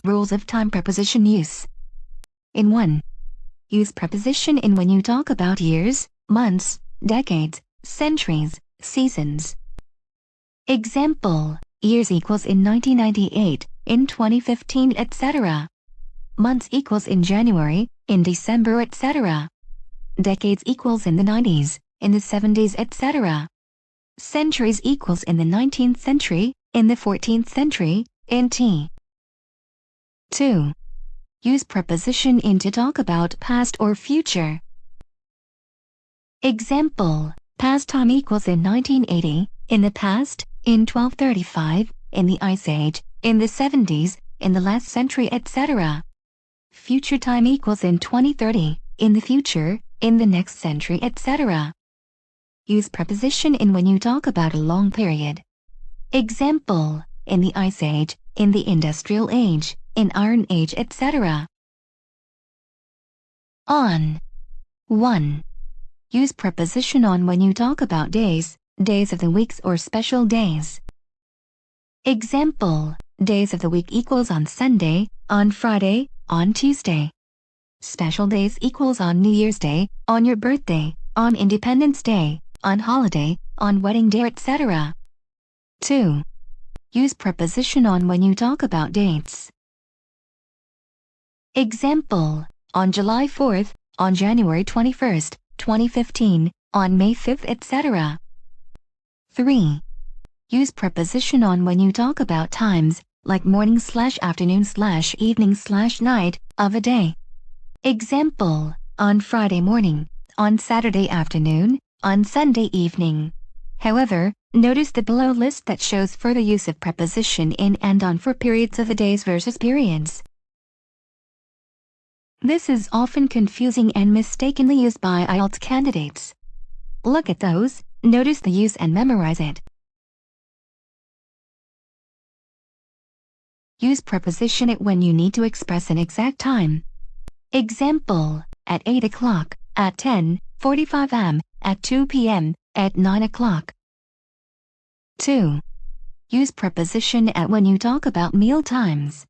Rules of time preposition use. In 1. Use preposition in when you talk about years, months, decades, centuries, seasons. Example, years equals in 1998, in 2015, etc. Months equals in January, in December, etc. Decades equals in the 90s, in the 70s, etc. Centuries equals in the 19th century, in the 14th century, in t. 2. Use preposition in to talk about past or future. Example, past time equals in 1980, in the past, in 1235, in the Ice Age, in the 70s, in the last century, etc. Future time equals in 2030, in the future, in the next century, etc. Use preposition in when you talk about a long period. Example, in the Ice Age, in the Industrial Age, in Iron Age, etc. On. 1. Use preposition on when you talk about days, days of the weeks or special days. Example, days of the week equals on Sunday, on Friday, on Tuesday. Special days equals on New Year's Day, on your birthday, on Independence Day, on holiday, on wedding day, etc. 2. Use preposition on when you talk about dates. Example, on July 4th, on January 21st, 2015, on May 5th, etc. 3. Use preposition on when you talk about times, like morning/afternoon/evening/night, of a day. Example, on Friday morning, on Saturday afternoon, on Sunday evening. However, notice the below list that shows further use of preposition in and on for periods of the days versus periods. This is often confusing and mistakenly used by Ielts candidates. Look at those, notice the use and memorize it. Use preposition at when you need to express an exact time. Example, at 8 o'clock, at 10:45 am, at 2 p.m., at 9 o'clock. 2. Use preposition at when you talk about meal times.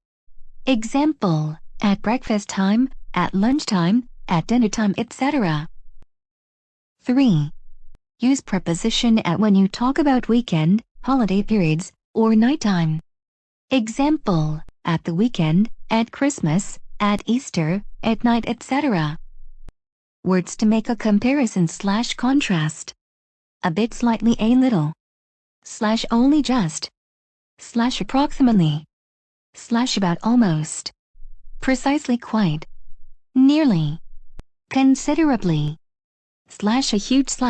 Example, at breakfast time, at lunchtime, at dinner time, etc. 3. Use preposition at when you talk about weekend, holiday periods, or nighttime. Example, at the weekend, at Christmas, at Easter, at night, etc. Words to make a comparison/contrast. A bit, slightly, a little. / only, just. / approximately. / about, almost. Precisely, quite. Nearly. Considerably. / a huge /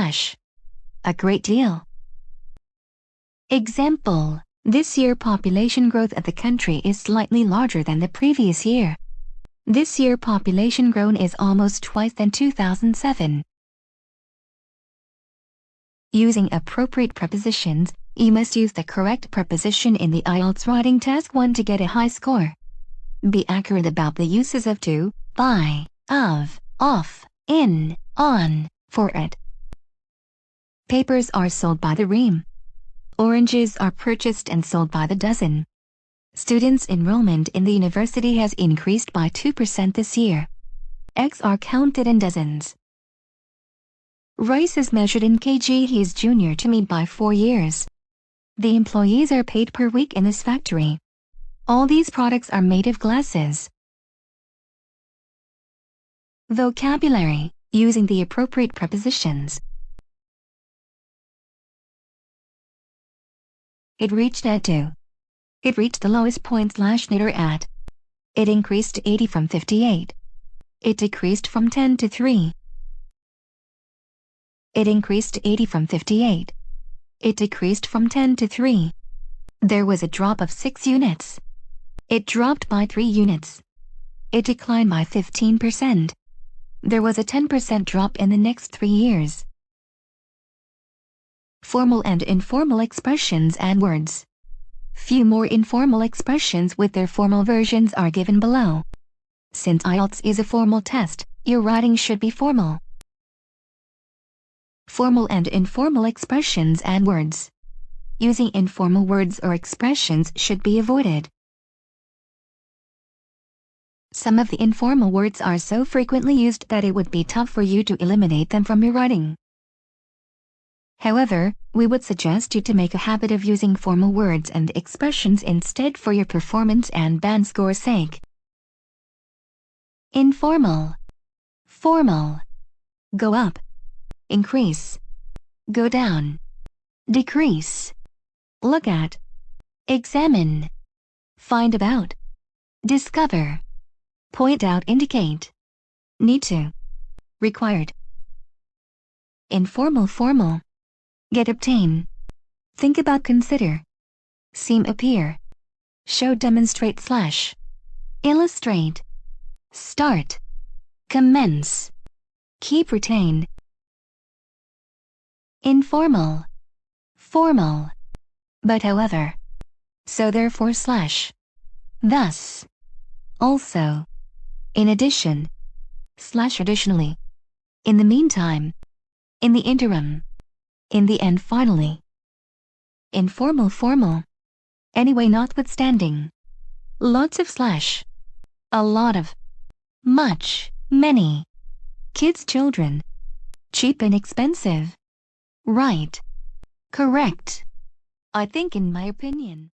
a great deal. Example, this year population growth of the country is slightly larger than the previous year. This year population grown is almost twice than 2007. Using appropriate prepositions, you must use the correct preposition in the Ielts writing task 1 to get a high score. Be accurate about the uses of to, by, of, off, in, on, for it. Papers are sold by the ream. Oranges are purchased and sold by the dozen. Students' enrollment in the university has increased by 2% this year. Eggs are counted in dozens. Rice is measured in kg. He is junior to me by 4 years. The employees are paid per week in this factory. All these products are made of glasses. Vocabulary, using the appropriate prepositions. It reached at 2. It reached the lowest point / near at. It increased to 80 from 58. It decreased from 10 to 3. It increased to 80 from 58. It decreased from 10 to 3. There was a drop of 6 units. It dropped by 3 units. It declined by 15%. There was a 10% drop in the next 3 years. Formal and informal expressions and words. Few more informal expressions with their formal versions are given below. Since Ielts is a formal test, your writing should be formal. Formal and informal expressions and words. Using informal words or expressions should be avoided. Some of the informal words are so frequently used that it would be tough for you to eliminate them from your writing. However, we would suggest you to make a habit of using formal words and expressions instead for your performance and band score's sake. Informal. Formal. Go up. Increase. Go down. Decrease. Look at. Examine. Find about. Discover. Point out, indicate. Need to. Required. Informal, formal. Get, obtain. Think about, consider. Seem, appear. Show, demonstrate, slash. Illustrate. Start. Commence. Keep, retain. Informal. Formal. But, however. So, therefore, slash. Thus. Also. In addition. Slash, additionally. In the meantime. In the interim. In the end, finally. Informal, formal. Anyway, notwithstanding. Lots of slash. A lot of. Much, many. Kids, children. Cheap and expensive. Right. Correct. I think, in my opinion.